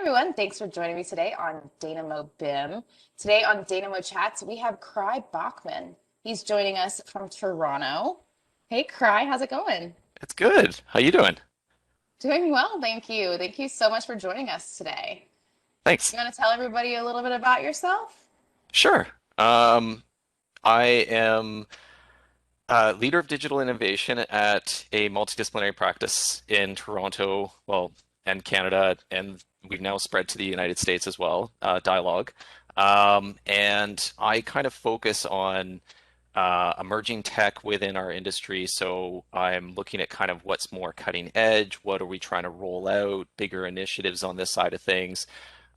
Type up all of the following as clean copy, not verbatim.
everyone. Thanks for joining me today on Danamo BIM. Today on Danamo Chats, we have Krigh Bachmann. He's joining us from Toronto. Hey, Krigh, how's it going? It's good. How you doing? Doing well, thank you. Thank you so much for joining us today. Thanks. You want to tell everybody a little bit about yourself? Sure. I am leader of digital innovation at a multidisciplinary practice in Toronto, well, and Canada, and we've now spread to the United States as well, Dialogue. And I kind of focus on emerging tech within our industry. So I'm looking at kind of what's more cutting edge, what are we trying to roll out, bigger initiatives on this side of things.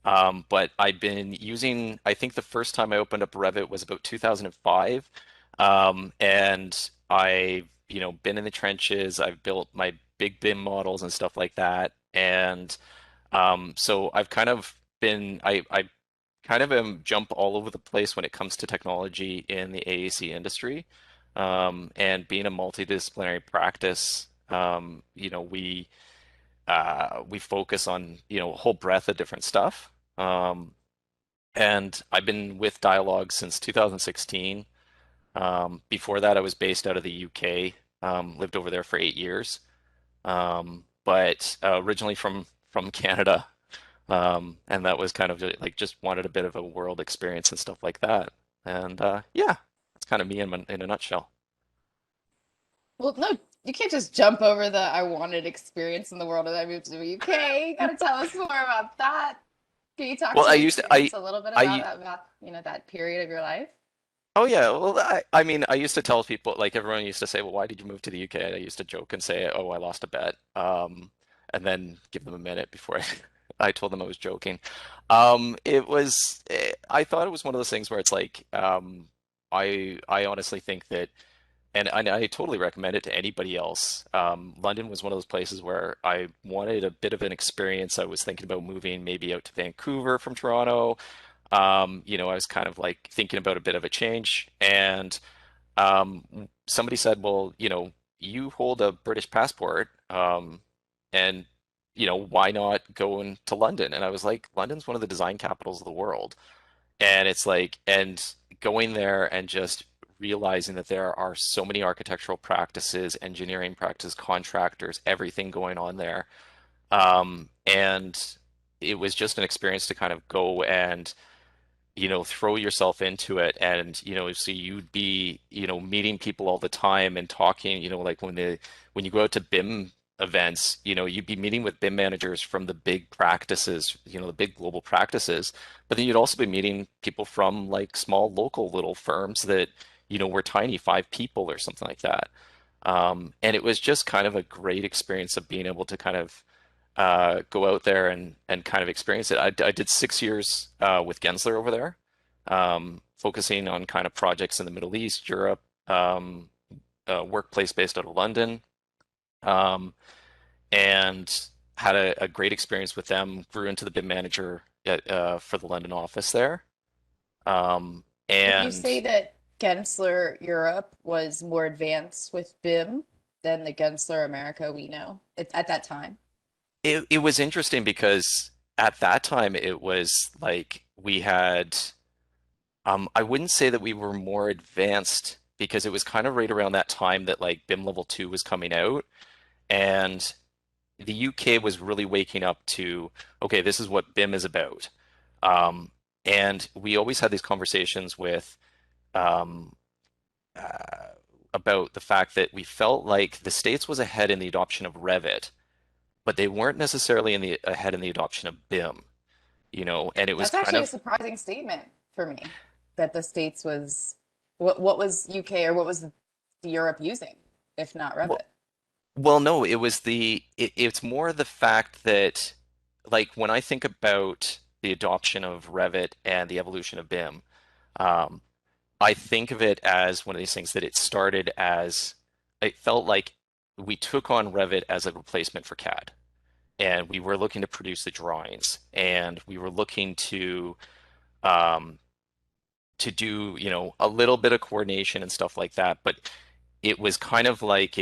But I've been using, I think the first time I opened up Revit was about 2005. And I've been in the trenches. I've built my big BIM models and stuff like that. And so I've kind of been, I kind of am jump all over the place when it comes to technology in the AEC industry. And being a multidisciplinary practice, we focus on a whole breadth of different stuff. And I've been with Dialogue since 2016. Before that, I was based out of the UK. Lived over there for 8 years. But originally from Canada. And that was kind of like just wanted a bit of a world experience and stuff like that. And yeah, that's kind of me in a nutshell. Well, no, you can't just jump over the I wanted experience in the world and I moved to the UK. You got to tell us more about that. Can you talk Well, to your experience a little bit about I that period of your life? oh yeah, well, I mean, I used to tell people, like everyone used to say, well, why did you move to the UK? And I used to joke and say, oh, I lost a bet, and then give them a minute before I told them I was joking. I thought it was one of those things where it's like, I honestly think that, and I totally recommend it to anybody else. London was one of those places where I wanted a bit of an experience. I was thinking about moving maybe out to Vancouver from Toronto. I was kind of like thinking about a bit of a change, and somebody said, "Well, you hold a British passport, and why not go into London?" And I was like, "London's one of the design capitals of the world," and it's like, and going there and just realizing that there are so many architectural practices, engineering practices, contractors, everything going on there, and it was just an experience to kind of go and throw yourself into it. And so you'd be meeting people all the time and talking, like when you go out to BIM events, you'd be meeting with BIM managers from the big practices, the big global practices, but then you'd also be meeting people from like small local little firms that were tiny, 5 people or something like that. And it was just kind of a great experience of being able to kind of go out there and kind of experience it. I did 6 years with Gensler over there, focusing on kind of projects in the Middle East, Europe, workplace based out of London, um, and had a great experience with them. Grew into the BIM manager for the London office there. Um, Would you and say that Gensler Europe was more advanced with BIM than the Gensler America we know at that time? it was interesting because at that time it was like we had I wouldn't say that we were more advanced because it was kind of right around that time that like BIM level 2 was coming out, and the UK was really waking up to, okay, this is what BIM is about. Um, and we always had these conversations with um, uh, about the fact that we felt like the States was ahead in the adoption of Revit, but they weren't necessarily ahead in the adoption of BIM, and it was That's kind actually a of surprising statement for me that the States was what was UK or what was Europe using, if not Revit? well, well, no, it's more the fact that like when I think about the adoption of Revit and the evolution of BIM, um, I think of it as one of these things that it started as it felt like we took on Revit as a replacement for CAD, and we were looking to produce the drawings, and we were looking um, to do, a little bit of coordination and stuff like that. But it was kind of like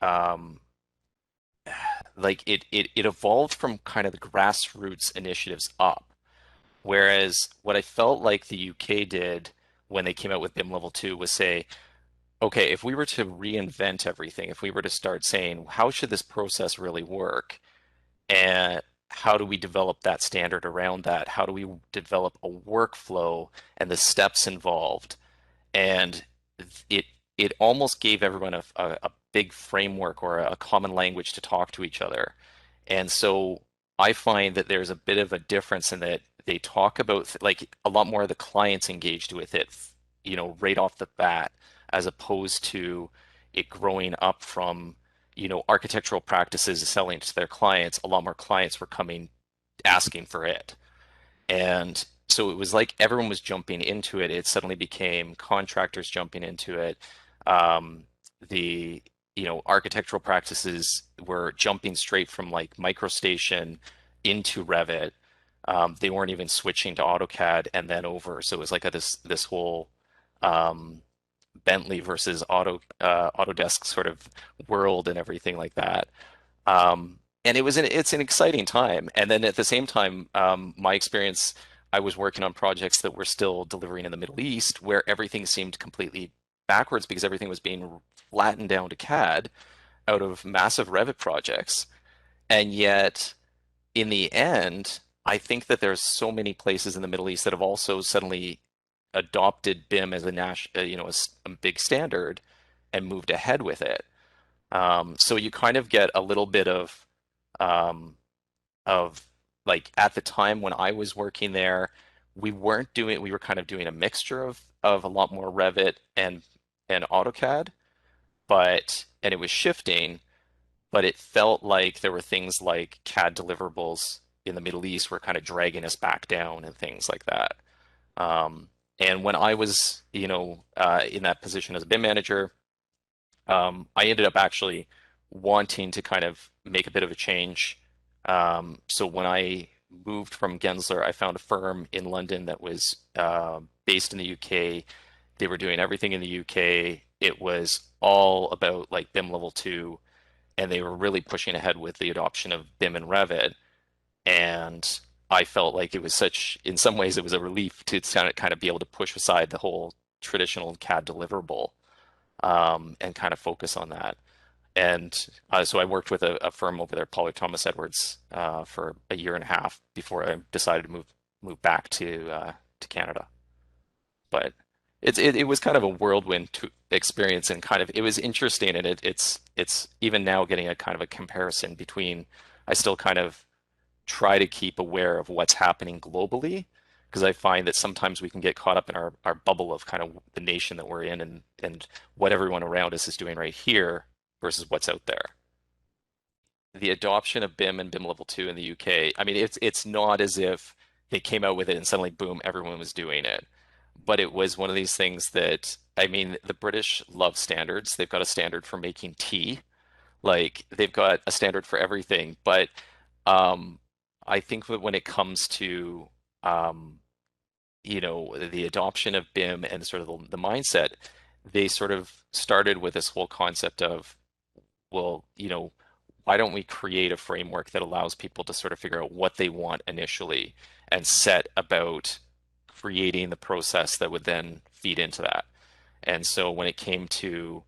um, like it evolved from kind of the grassroots initiatives up. Whereas what I felt like the UK did when they came out with BIM Level 2 was say, okay, if we were to reinvent everything, if we were to start saying, how should this process really work? And how do we develop that standard around that? How do we develop a workflow and the steps involved? And it it almost gave everyone a big framework or a common language to talk to each other. And so I find that there's a bit of a difference in that they talk about like a lot more of the clients engaged with it, right off the bat, as opposed to it growing up from, architectural practices selling to their clients. A lot more clients were coming asking for it. And so it was like everyone was jumping into it. It suddenly became contractors jumping into it. Um, the architectural practices were jumping straight from like MicroStation into Revit. They weren't even switching to AutoCAD and then over. So it was like this whole um, Bentley versus Autodesk sort of world and everything like that. And it's an exciting time. And then at the same time, my experience, I was working on projects that were still delivering in the Middle East, where everything seemed completely backwards because everything was being flattened down to CAD out of massive Revit projects. And yet, in the end, I think that there's so many places in the Middle East that have also suddenly adopted BIM as a a big standard and moved ahead with it. So you kind of get a little bit um, of like at the time when I was working there, we were kind of doing a mixture of a lot more Revit and AutoCAD, and it was shifting, but it felt like there were things like CAD deliverables in the Middle East were kind of dragging us back down and things like that. Um, and when I was, in that position as a BIM manager, I ended up actually wanting to kind of make a bit of a change. So when I moved from Gensler, I found a firm in London that was based in the UK. They were doing everything in the UK. It was all about like BIM level 2, and they were really pushing ahead with the adoption of BIM and Revit. And I felt like it was in some ways, it was a relief to kind of be able to push aside the whole traditional CAD deliverable and kind of focus on that. And so I worked with a firm over there, Pollard Thomas Edwards, for a year and a half before I decided to move back to Canada. But it was kind of a whirlwind experience, and kind of it was interesting, and it's even now getting a kind of a comparison between. I still kind of try to keep aware of what's happening globally, because I find that sometimes we can get caught up in our bubble of kind of the nation that we're in, and what everyone around us is doing right here versus what's out there. The adoption of BIM and BIM level 2 in the UK, I mean, it's not as if they came out with it and suddenly boom, everyone was doing it. But it was one of these things that, I mean, the British love standards. They've got a standard for making tea. Like they've got a standard for everything. But um, I think that when it comes to um, the adoption of BIM and sort of the mindset, they sort of started with this whole concept of, well, why don't we create a framework that allows people to sort of figure out what they want initially and set about creating the process that would then feed into that. And so when it came to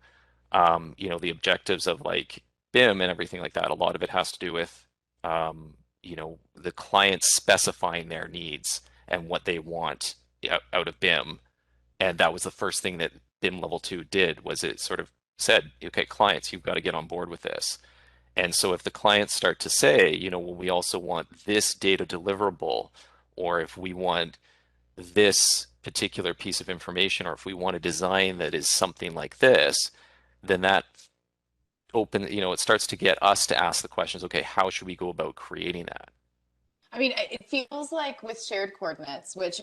the objectives of like BIM and everything like that, a lot of it has to do with the client specifying their needs and what they want out of BIM. And that was the first thing that BIM level 2 did, was it sort of said, okay, clients, you've got to get on board with this. And so if the clients start to say, well, we also want this data deliverable, or if we want this particular piece of information, or if we want a design that is something like this, then that it starts to get us to ask the questions, okay, how should we go about creating that? I mean, it feels like with shared coordinates, which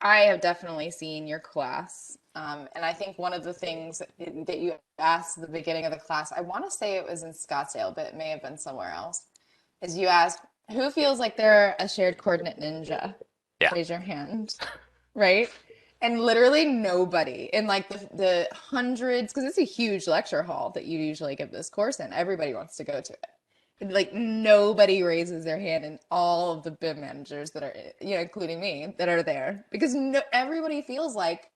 I have definitely seen your class. And I think one of the things that you asked at the beginning of the class, I want to say it was in Scottsdale, but it may have been somewhere else, is you asked, who feels like they're a shared coordinate ninja? Yeah. Raise your hand, right? And literally nobody in like the hundreds, because it's a huge lecture hall that you usually give this course in. Everybody wants to go to it. Like nobody raises their hand in all of the BIM managers that are, including me, that are there because everybody feels like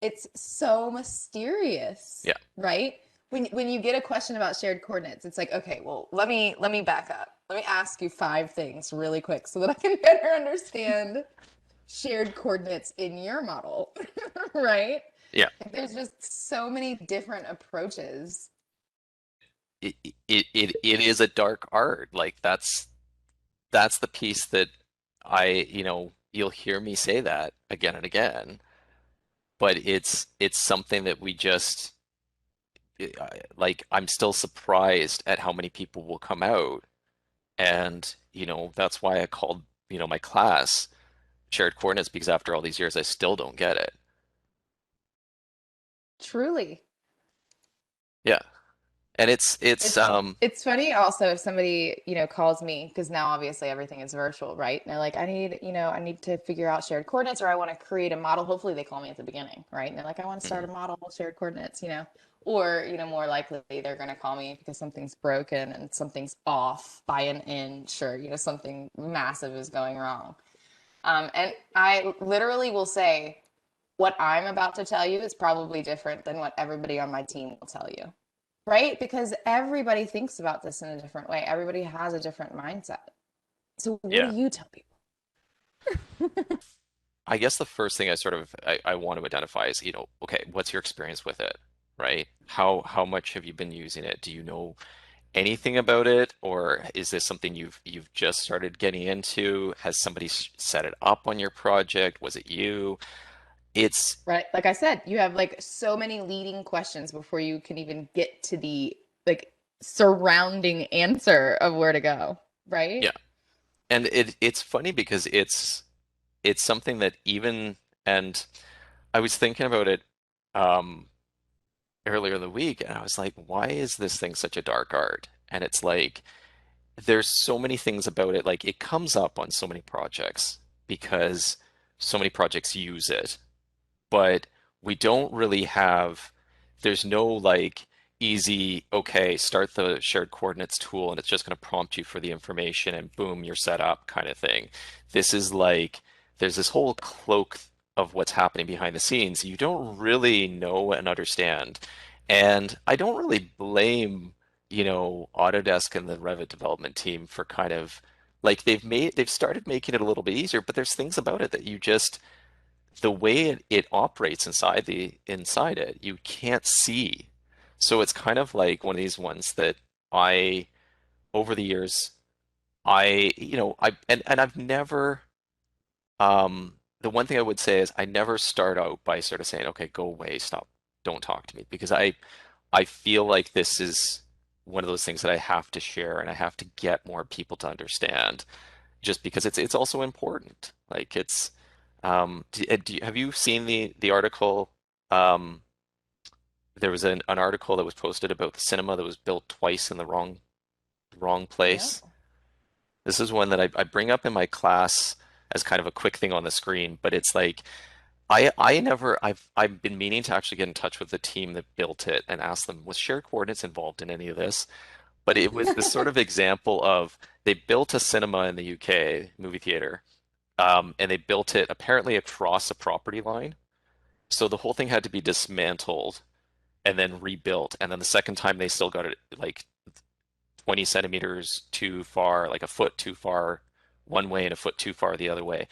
it's so mysterious, Yeah. right? When you get a question about shared coordinates, it's like, okay, well, let me back up. Let me ask you five things really quick so that I can better understand shared coordinates in your model, right? Yeah. Like, there's just so many different approaches. It is a dark art. Like that's the piece that you'll hear me say that again and again, but it's something that we just like I'm still surprised at how many people will come out and that's why I called my class shared coordinates because after all these years I still don't get it. Truly. Yeah. And it's It's funny also if somebody, calls me because now obviously everything is virtual, right? And they're like, I need to figure out shared coordinates or I want to create a model. Hopefully they call me at the beginning, right? And they're like, I want to start a mhm, model, shared coordinates, or, more likely they're going to call me because something's broken and something's off by an inch or, something massive is going wrong. And I literally will say, what I'm about to tell you is probably different than what everybody on my team will tell you, right? Because everybody thinks about this in a different way. Everybody has a different mindset. So what do yeah. you tell people? I guess the first thing I want to identify is, okay, what's your experience with it, right? How much have you been using it? Do you know anything about it, or is this something you've just started getting into? Has somebody set it up on your project? Was it you? It's Right? Like I said, you have like so many leading questions before you can even get to the like surrounding answer of where to go, right? yeah, and it's funny because it's something that even and I was thinking about it um earlier in the week, and I was like, why is this thing such a dark art? And it's like there's so many things about it. Like it comes up on so many projects because so many projects use it, but we don't really have, there's no like easy, okay, start the shared coordinates tool and it's just going to prompt you for the information and boom, you're set up kind of thing. This is like, there's this whole cloak of what's happening behind the scenes. You don't really know and understand. And I don't really blame, Autodesk and the Revit development team for kind of like they've started making it a little bit easier, but there's things about it that you just the way it operates inside it, you can't see. So it's kind of like one of these ones that I, over the years, and I've never, the one thing I would say is I never start out by sort of saying, okay, go away, stop, don't talk to me, because I feel like this is one of those things that I have to share and I have to get more people to understand just because it's also important. Like it's have you seen the article? Um, there was an article that was posted about the cinema that was built twice in the wrong No. place. This is one that I bring up in my class as kind of a quick thing on the screen, but it's like I've been meaning to actually get in touch with the team that built it and ask them, was shared coordinates involved in any of this? But it was this sort of example of they built a cinema in the UK, movie theater, and they built it apparently across a property line. So the whole thing had to be dismantled and then rebuilt. And then the second time they still got it like 20 centimeters too far, like a foot too far one way and a foot too far the other way.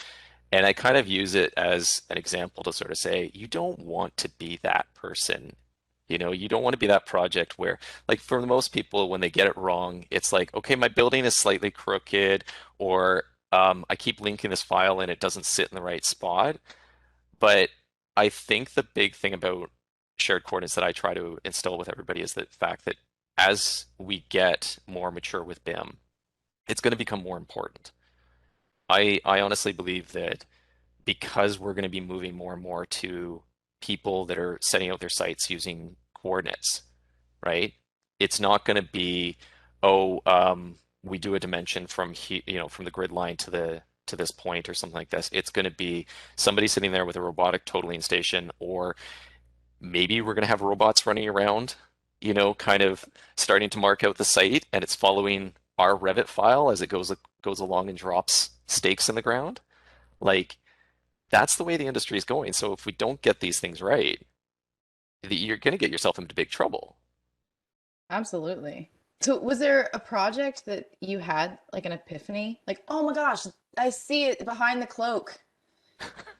And I kind of use it as an example to sort of say, you don't want to be that person. You don't want to be that project where, like, for most people, when they get it wrong, it's like, okay, my building is slightly crooked, or I keep linking this file and it doesn't sit in the right spot. But I think the big thing about shared coordinates that I try to instill with everybody is the fact that as we get more mature with BIM, it's going to become more important. I honestly believe that because we're going to be moving more and more to people that are setting out their sites using coordinates, right? It's not going to be, oh, we do a dimension from from the grid line to this point or something like this. It's going to be somebody sitting there with a robotic totaling station, or maybe we're going to have robots running around, kind of starting to mark out the site, and it's following our Revit file as it goes along and drops stakes in the ground. Like that's the way the industry is going. So if we don't get these things right, you're going to get yourself into big trouble. Absolutely. So was there a project that you had like an epiphany? Like, oh my gosh, I see it behind the cloak.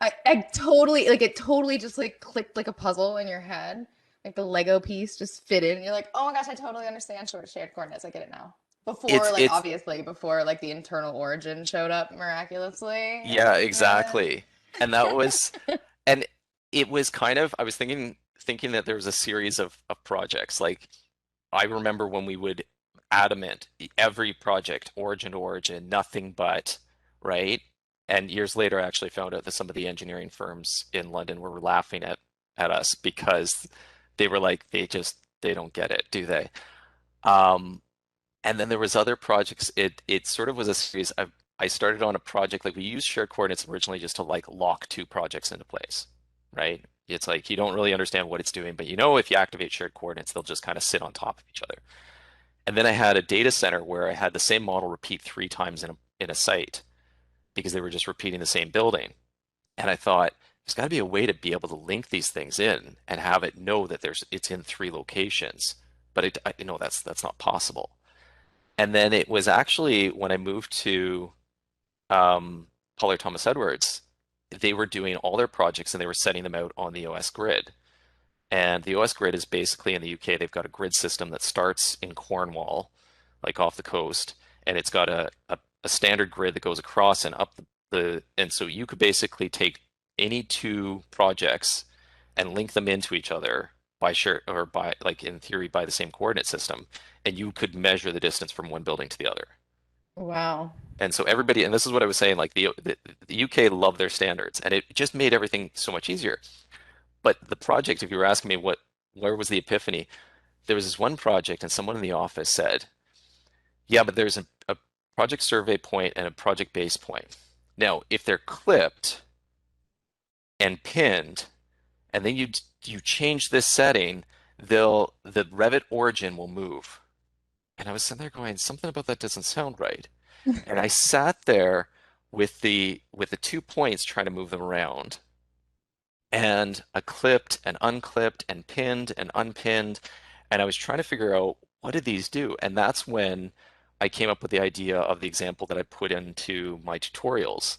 I totally like it totally just like clicked like a puzzle in your head. Like the Lego piece just fit in. And you're like, oh my gosh, I totally understand shared coordinates. I get it now. Before, It's like it's obviously before like the internal origin showed up miraculously. yeah, Uh, exactly. And that was and it was kind of I was thinking that there was a series of projects. Like I remember when we would adamant every project, origin to origin, nothing but, right? And years later, I actually found out that some of the engineering firms in London were laughing at us because they were like, they don't get it, do they? Um, and then there was other projects. It sort of was a series. I started on a project like we used shared coordinates originally just to like lock two projects into place, right? It's like you don't really understand what it's doing, but you know if you activate shared coordinates, they'll just kind of sit on top of each other. And then I had a data center where I had the same model repeat three times in a site because they were just repeating the same building. And I thought there's got to be a way to be able to link these things in and have it know that it's in three locations. But I know that's not possible. And then it was actually when I moved to Pollard Thomas Edwards, they were doing all their projects and they were setting them out on the OS grid. And the OS grid is basically in the UK, they've got a grid system that starts in Cornwall, like off the coast, and it's got a standard grid that goes across and up and so you could basically take any two projects and link them into each other by share or by like in theory by the same coordinate system, and you could measure the distance from one building to the other. wow. And so everybody, and this is what I was saying, like the UK love their standards, and it just made everything so much easier. But the project, if you were asking me where was the epiphany, there was this one project, and someone in the office said, "Yeah, but there's a project survey point and a project base point. Now, if they're clipped and pinned, and then you change this setting, the Revit origin will move." And I was sitting there going, something about that doesn't sound right. And I sat there with the 2 points trying to move them around, and I clipped and unclipped and pinned and unpinned, and I was trying to figure out what did these do? And that's when I came up with the idea of the example that I put into my tutorials.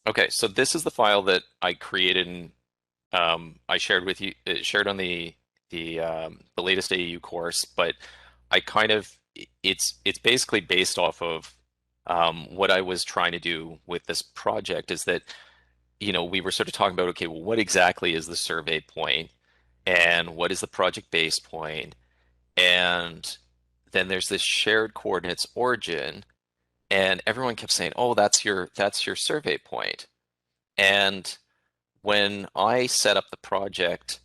Okay, so this is the file that I created and I shared with you, shared on the latest AU course, but I kind of it's basically based off of what I was trying to do with this project is that we were sort of talking about, okay, well, what exactly is the survey point and what is the project base point? And then there's this shared coordinates origin, and everyone kept saying, oh, that's your survey point. And when I set up the project,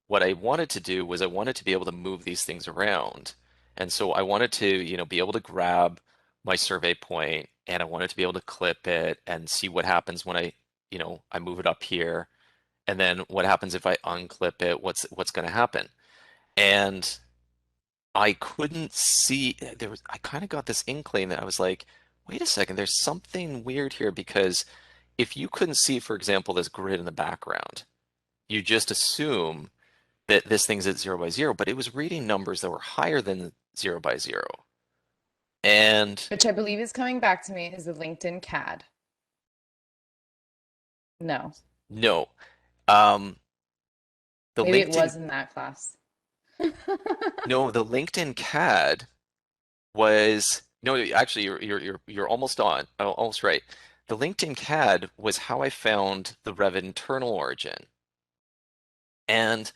what I wanted to do was I wanted to be able to move these things around. And so I wanted to, be able to grab my survey point and I wanted to be able to clip it and see what happens when I move it up here. And then what happens if I unclip it? What's going to happen? And I couldn't see I kind of got this inkling that I was like, wait a second, there's something weird here because if you couldn't see, for example, this grid in the background, you just assume that this thing's at 0 by 0, but it was reading numbers that were higher than 0 by 0. And Which I believe is coming back to me is the LinkedIn CAD. No, no, um, the maybe it LinkedIn, was in that class. no, the LinkedIn CAD was, no, actually, you're almost almost right. The LinkedIn CAD was how I found the Revit internal origin. And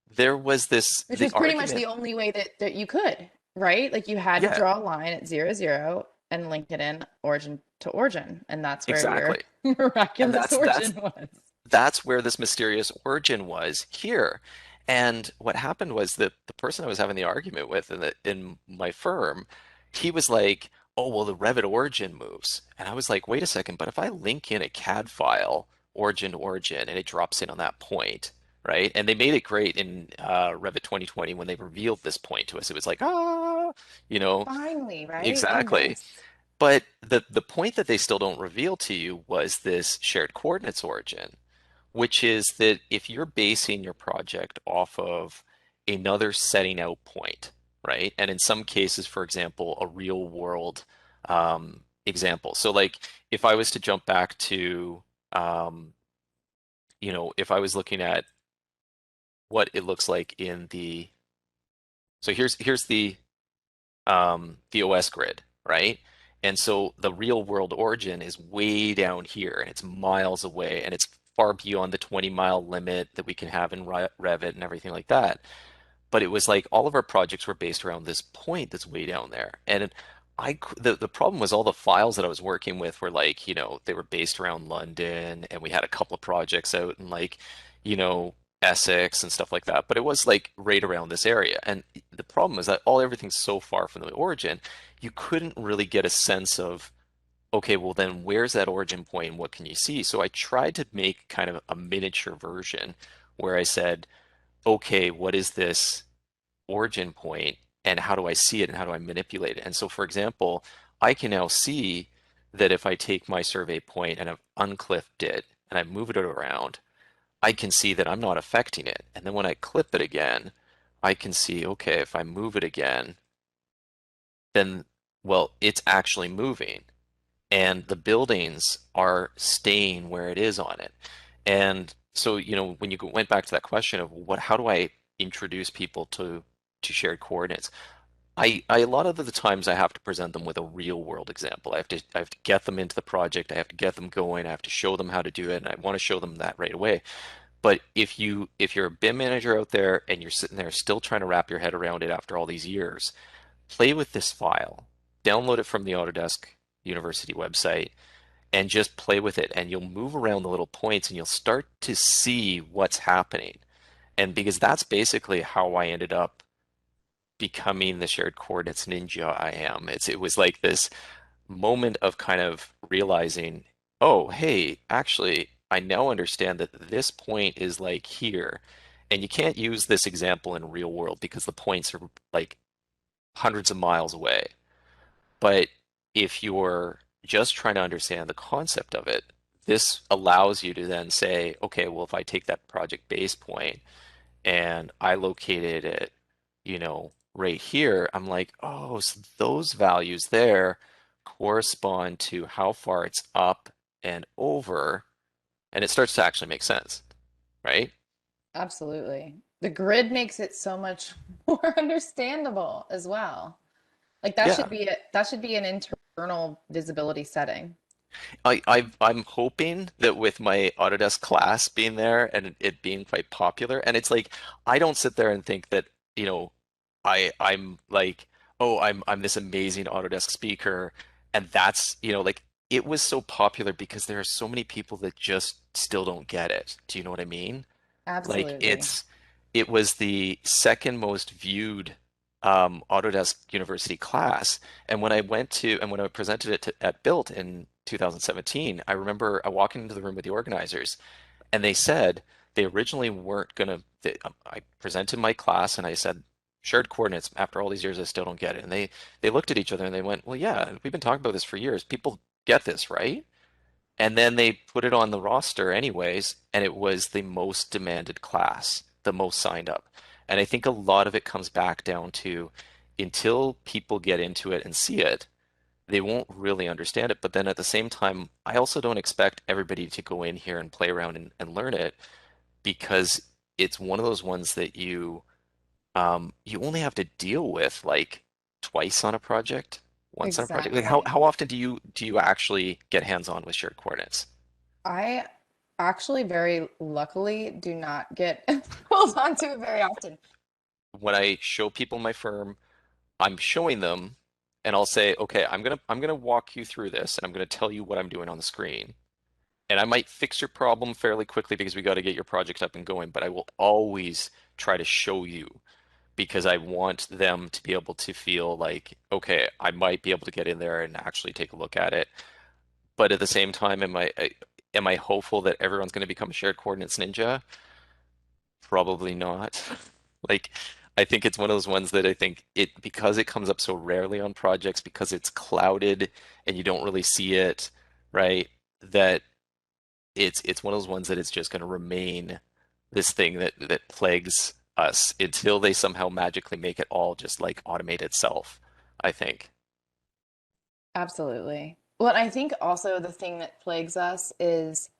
there was Which the was pretty much argument, the only way that you could, right? Like you had to yeah, draw a line at 0, 0 and link it in origin to origin. And that's where your exactly. And miraculous that's origin was. that's where this mysterious origin was here. And what happened was that the person I was having the argument with in my firm, he was like, "Oh, well, the Revit origin moves." And I was like, "Wait a second, but if I link in a CAD file, origin to origin, and it drops in on that point, right?" And they made it great in Revit 2020 when they revealed this point to us. It was like, ah. You know, Finally, right? Oh, exactly. yes. But the point that they still don't reveal to you was this shared coordinates origin, which is that if you're basing your project off of another setting out point, right? And in some cases, for example, a real world example. So like if I was to jump back to, um, if I was looking at what it looks like in so here's the OS grid, right? And so the real world origin is way down here and it's miles away and it's far beyond the 20-mile limit that we can have in Revit and everything like that. But it was like all of our projects were based around this point that's way down there. And the problem was all the files that I was working with were like, they were based around London and we had a couple of projects out in like, you know, Essex and stuff like that. But it was like right around this area. And the problem is that everything's so far from the origin, you couldn't really get a sense of, okay, well then where's that origin point and what can you see? So I tried to make kind of a miniature version where I said, okay, what is this origin point and how do I see it and how do I manipulate it? And so, for example, I can now see that if I take my survey point and I've unclipped it and I move it around, I can see that I'm not affecting it. And then when I clip it again, I can see, okay, if I move it again, then, well, it's actually moving and the buildings are staying where it is on it. And so, when you went back to that question of how do I introduce people to shared coordinates? A lot of the times I have to present them with a real world example. I have to get them into the project. I have to get them going. I have to show them how to do it, and I want to show them that right away. But if you're a BIM manager out there and you're sitting there still trying to wrap your head around it after all these years, play with this file, download it from the Autodesk University website, and just play with it. And you'll move around the little points and you'll start to see what's happening. And because that's basically how I ended up becoming the shared coordinates ninja I am. It was like this moment of kind of realizing, oh, hey, actually, I now understand that this point is like here. And you can't use this example in real world because the points are like hundreds of miles away. But if you're just trying to understand the concept of it, this allows you to then say, okay, well, if I take that project base point and I located it, right here, I'm like, oh, so those values there correspond to how far it's up and over, and it starts to actually make sense, right? Absolutely. The grid makes it so much more understandable as well. Like Yeah. that should be an internal visibility setting. I'm hoping that with my Autodesk class being there and it being quite popular, and it's like I don't sit there and think that, I'm like, oh, I'm this amazing Autodesk speaker, and that's, like it was so popular because there are so many people that just still don't get it. Do you know what I mean? Like Absolutely. it was the second most viewed Autodesk University class. And when I presented it at Built in 2017, I remember walking into the room with the organizers, and they said they originally weren't gonna. I presented my class and I said shared coordinates. After all these years, I still don't get it. And they looked at each other and they went, "Well, yeah, we've been talking about this for years. People get this, right?" And then they put it on the roster anyways, and it was the most demanded class, the most signed up. And I think a lot of it comes back down to until people get into it and see it, they won't really understand it. But then at the same time, I also don't expect everybody to go in here and play around and learn it because it's one of those ones that you only have to deal with like twice on a project, once on a project. Like how Exactly. how often do you actually get hands-on with shared coordinates? I actually very luckily do not get pulled onto it very often. When I show people my firm, I'm showing them and I'll say, okay, I'm gonna walk you through this and I'm gonna tell you what I'm doing on the screen. And I might fix your problem fairly quickly because we got to get your project up and going, but I will always try to show you because I want them to be able to feel like, okay, I might be able to get in there and actually take a look at it. But at the same time, am I hopeful that everyone's going to become a shared coordinates ninja? Probably not. Like I think it's one of those ones that I think it because it comes up so rarely on projects because it's clouded and you don't really see it, right? That it's one of those ones that it's just going to remain this thing that plagues us until they somehow magically make it all just like automate itself, I think. Absolutely. Well, I think also the thing that plagues us is,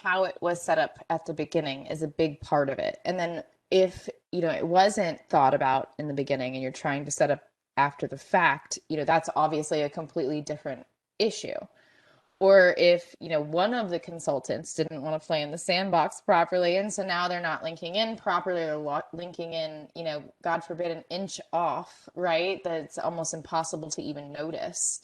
how it was set up at the beginning is a big part of it. And then if, it wasn't thought about in the beginning and you're trying to set up after the fact, that's obviously a completely different issue. Or if, one of the consultants didn't want to play in the sandbox properly, and so now they're not linking in properly or linking in, God forbid, an inch off, right? That's almost impossible to even notice.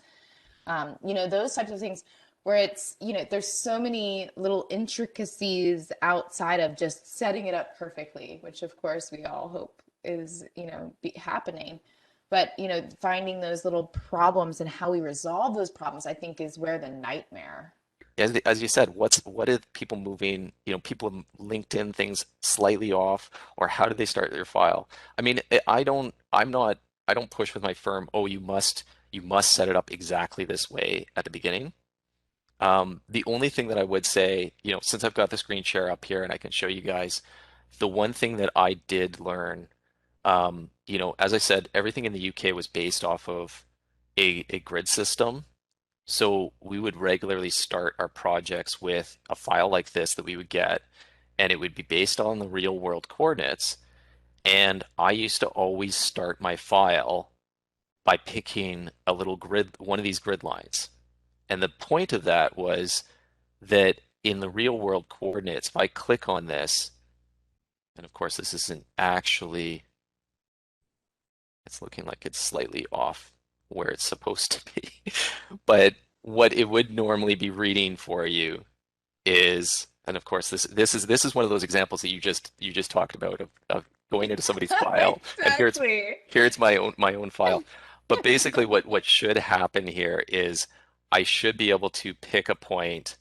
Those types of things where it's, there's so many little intricacies outside of just setting it up perfectly, which of course we all hope is, happening. But, finding those little problems and how we resolve those problems, I think is where the nightmare. As you said, what is people moving, people have linked in things slightly off, or how did they start their file? I mean, I don't push with my firm, oh, you must set it up exactly this way at the beginning. The only thing that I would say, since I've got the screen share up here and I can show you guys, the one thing that I did learn, as I said, everything in the UK was based off of a grid system. So we would regularly start our projects with a file like this that we would get, and it would be based on the real world coordinates. And I used to always start my file by picking a little grid, one of these grid lines. And the point of that was that in the real world coordinates, if I click on this, and of course this isn't actually, it's looking like it's slightly off where it's supposed to be. But what it would normally be reading for you is, and of course this is one of those examples that you just talked about of going into somebody's file, and Exactly. here's my own file. But basically what should happen here is I should be able to pick a point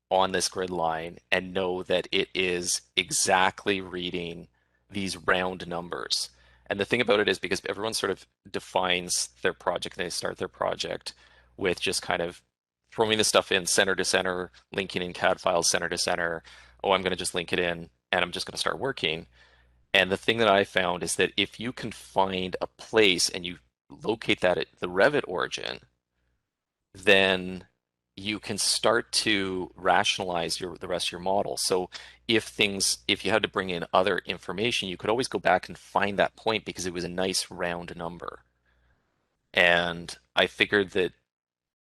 on this grid line and know that it is exactly reading these round numbers. And the thing about it is because everyone sort of defines their project, they start their project with just kind of throwing the stuff in center to center, linking in CAD files center to center. Oh, I'm going to just link it in and I'm just going to start working. And the thing that I found is that if you can find a place and you locate that at the Revit origin, then you can start to rationalize the rest of your model. So if you had to bring in other information, you could always go back and find that point because it was a nice round number. And I figured that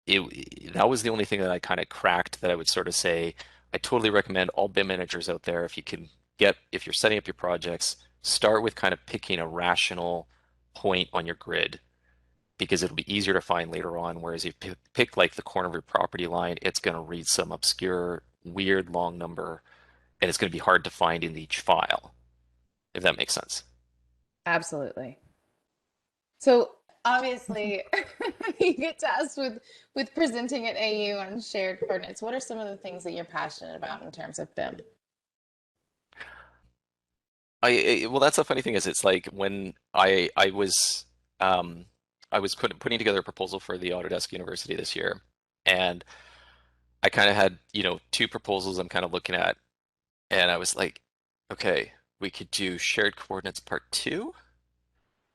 that was the only thing that I kind of cracked that I would sort of say, I totally recommend all BIM managers out there, if you're setting up your projects, start with kind of picking a rational point on your grid because it'll be easier to find later on. Whereas if you pick like the corner of your property line, it's going to read some obscure, weird long number, and it's going to be hard to find in each file, if that makes sense. Absolutely. So obviously, you get tasked with presenting at AU on shared coordinates. What are some of the things that you're passionate about in terms of BIM? Well, that's the funny thing is it's like when um, I was putting together a proposal for the Autodesk University this year, and I kind of had, two proposals I'm kind of looking at, and I was like, okay, we could do shared coordinates part two,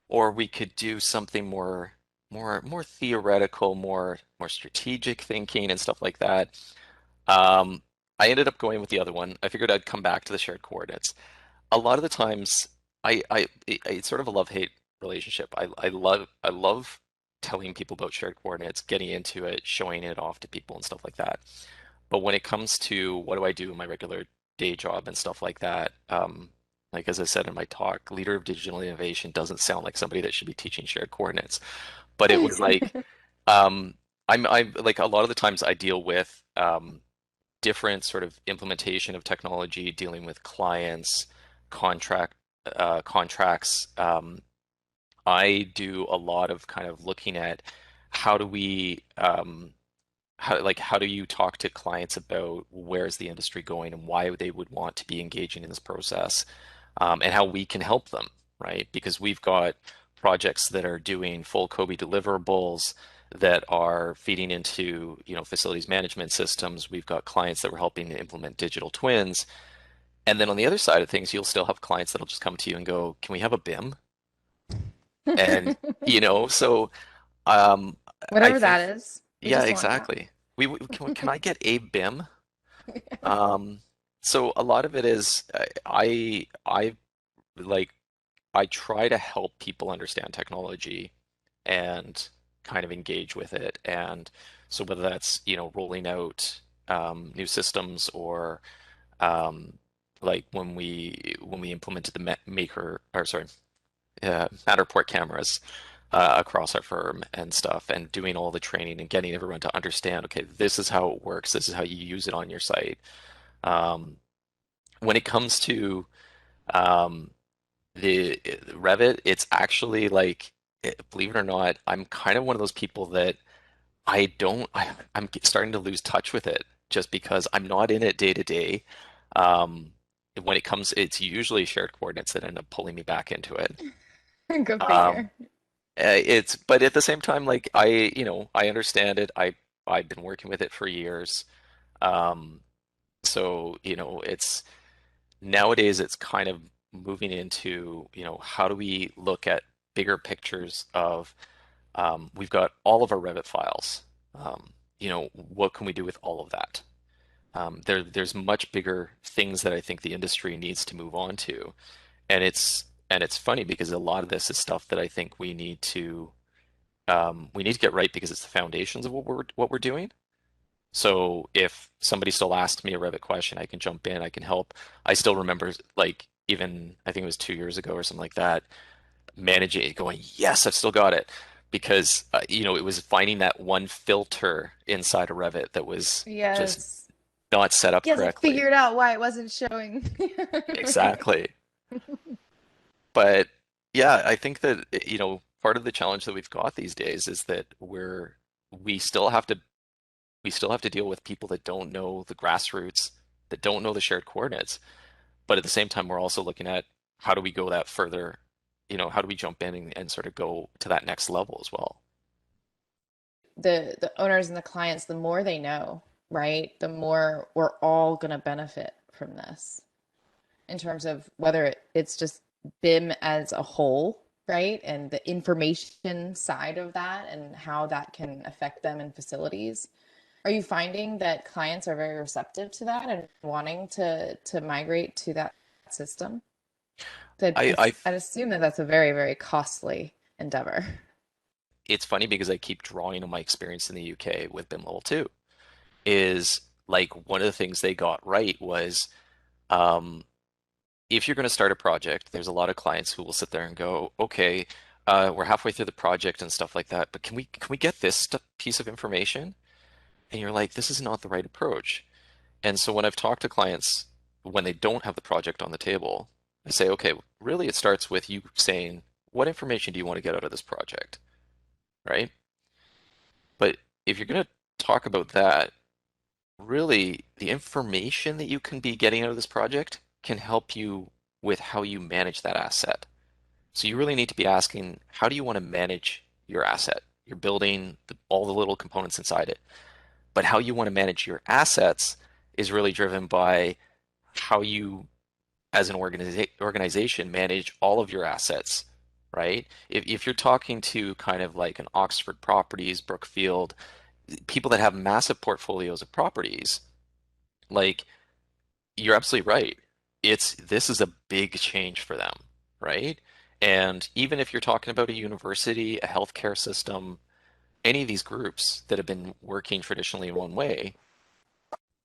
or we could do something more theoretical, more strategic thinking and stuff like that. Um, I ended up going with the other one. I figured I'd come back to the shared coordinates. A lot of the times, it's sort of a love-hate relationship. I love telling people about shared coordinates, getting into it, showing it off to people and stuff like that. But when it comes to what do I do in my regular day job and stuff like that, like as I said in my talk, leader of digital innovation doesn't sound like somebody that should be teaching shared coordinates. But it was like, um, I'm like a lot of the times I deal with different sort of implementation of technology, dealing with clients, contracts. I do a lot of kind of looking at how do we how do you talk to clients about where's the industry going and why they would want to be engaging in this process, and how we can help them, right? Because we've got projects that are doing full Kobe deliverables that are feeding into, facilities management systems. We've got clients that we're helping to implement digital twins. And then on the other side of things, you'll still have clients that'll just come to you and go, "Can we have a BIM?" And, so um, I Whatever think, that is. We yeah, just want that. exactly. Can I get a BIM? Um, so a lot of it is like I try to help people understand technology and kind of engage with it. And so whether that's, rolling out new systems or um, like when we implemented the Maker or sorry Matterport cameras across our firm and stuff, and doing all the training and getting everyone to understand, okay, this is how it works, this is how you use it on your site. Um, when it comes to um, the Revit, it's actually like, believe it or not, I'm kind of one of those people that I'm starting to lose touch with it just because I'm not in it day to day. Um, when it comes, it's usually shared coordinates that end up pulling me back into it. Go Um, figure. but at the same time, like I understand it. I've been working with it for years. Um, so, it's nowadays it's kind of moving into, how do we look at bigger pictures of, we've got all of our Revit files. What can we do with all of that? There's much bigger things that I think the industry needs to move on to. And it's funny because a lot of this is stuff that I think we need to get right because it's the foundations of what we're doing. So if somebody still asks me a Revit question, I can jump in, I can help. I still remember, like, even I think it was 2 years ago or something like that, managing it, going, yes, I've still got it. Because it was finding that one filter inside of Revit that was just Yes. not set up Yes, I correctly. figured out why it wasn't showing. Exactly. But yeah, I think that part of the challenge that we've got these days is that we still have to we still have to deal with people that don't know the grassroots, that don't know the shared coordinates. But at the same time, we're also looking at how do we go that further, how do we jump in and sort of go to that next level as well. The owners and the clients, the more they know, right? The more we're all going to benefit from this in terms of whether it's just BIM as a whole, right? And the information side of that and how that can affect them in facilities. Are you finding that clients are very receptive to that and wanting to migrate to that system? I, I, I'd assume that that's a very, very costly endeavor. it's funny because I keep drawing on my experience in the UK with BIM Level 2 is like one of the things they got right was um, if you're going to start a project, there's a lot of clients who will sit there and go, okay, we're halfway through the project and stuff like that, but can we get this piece of information? And you're like, this is not the right approach. And so when I've talked to clients when they don't have the project on the table, I say, okay, really it starts with you saying, what information do you want to get out of this project, right? But if you're going to talk about that, really the information that you can be getting out of this project can help you with how you manage that asset. So you really need to be asking, how do you want to manage your asset? You're building all the little components inside it. But how you want to manage your assets is really driven by how you, as an organization, manage all of your assets, right? If you're talking to kind of like an Oxford Properties, Brookfield, people that have massive portfolios of properties, like you're absolutely right. This is a big change for them, right? And even if you're talking about a university, a healthcare system, any of these groups that have been working traditionally in one way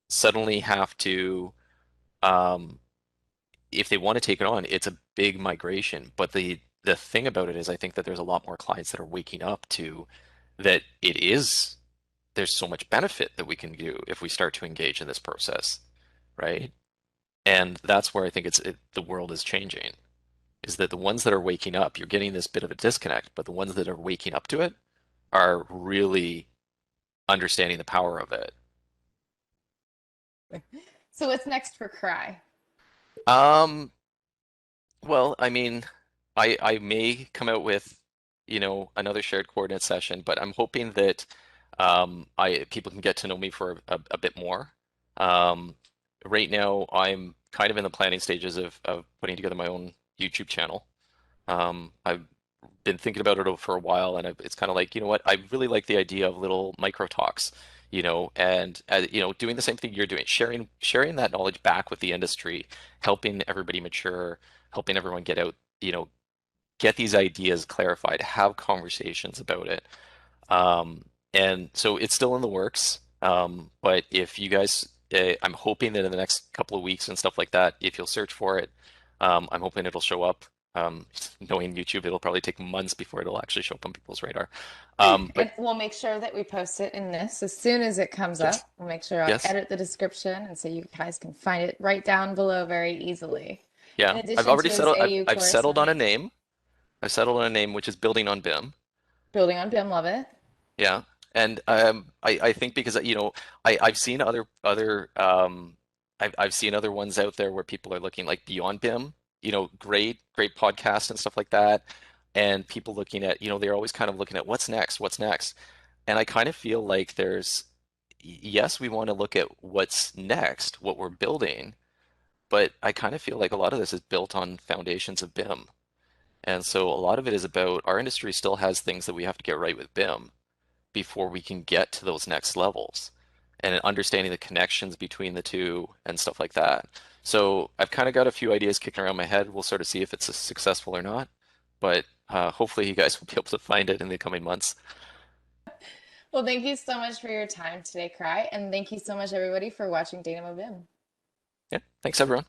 suddenly have to, um, if they want to take it on, it's a big migration. But the thing about it is, I think that there's a lot more clients that are waking up to that there's so much benefit that we can do if we start to engage in this process, right? And that's where I think the world is changing, is that the ones that are waking up, you're getting this bit of a disconnect, but the ones that are waking up to it are really understanding the power of it. So what's next for Krigh? Um, well, I mean, I may come out with, another shared coordinate session, but I'm hoping that I people can get to know me for a bit more. Um, right now, I'm kind of in the planning stages of putting together my own YouTube channel. I've been thinking about it for a while, and it's kind of like, you know what, I really like the idea of little micro talks, and doing the same thing you're doing, sharing that knowledge back with the industry, helping everybody mature, helping everyone get out, get these ideas clarified, have conversations about it. And so it's still in the works. But if you guys, I'm hoping that in the next couple of weeks and stuff like that, if you'll search for it, I'm hoping it'll show up. Knowing YouTube, it'll probably take months before it'll actually show up on people's radar. But And we'll make sure that we post it in this as soon as it comes yes, up. We'll make sure I yes, edit the description and so you guys can find it right down below very easily. In yeah. I've addition already to his settled. I've, AU I've settled on a courses, name. I've settled on a name which is building on BIM. building on BIM, love it. Yeah, and I think because I've seen I've seen other ones out there where people are looking like beyond BIM, great podcasts and stuff like that, and people looking at, they're always kind of looking at what's next, and I kind of feel like yes, we want to look at what's next, what we're building, but I kind of feel like a lot of this is built on foundations of BIM, and so a lot of it is about our industry still has things that we have to get right with BIM before we can get to those next levels and understanding the connections between the two and stuff like that. So I've kind of got a few ideas kicking around my head. We'll sort of see if it's successful or not, but hopefully you guys will be able to find it in the coming months. Well, thank you so much for your time today, Krigh, and thank you so much, everybody, for watching Danamo BIM. Yeah, thanks everyone.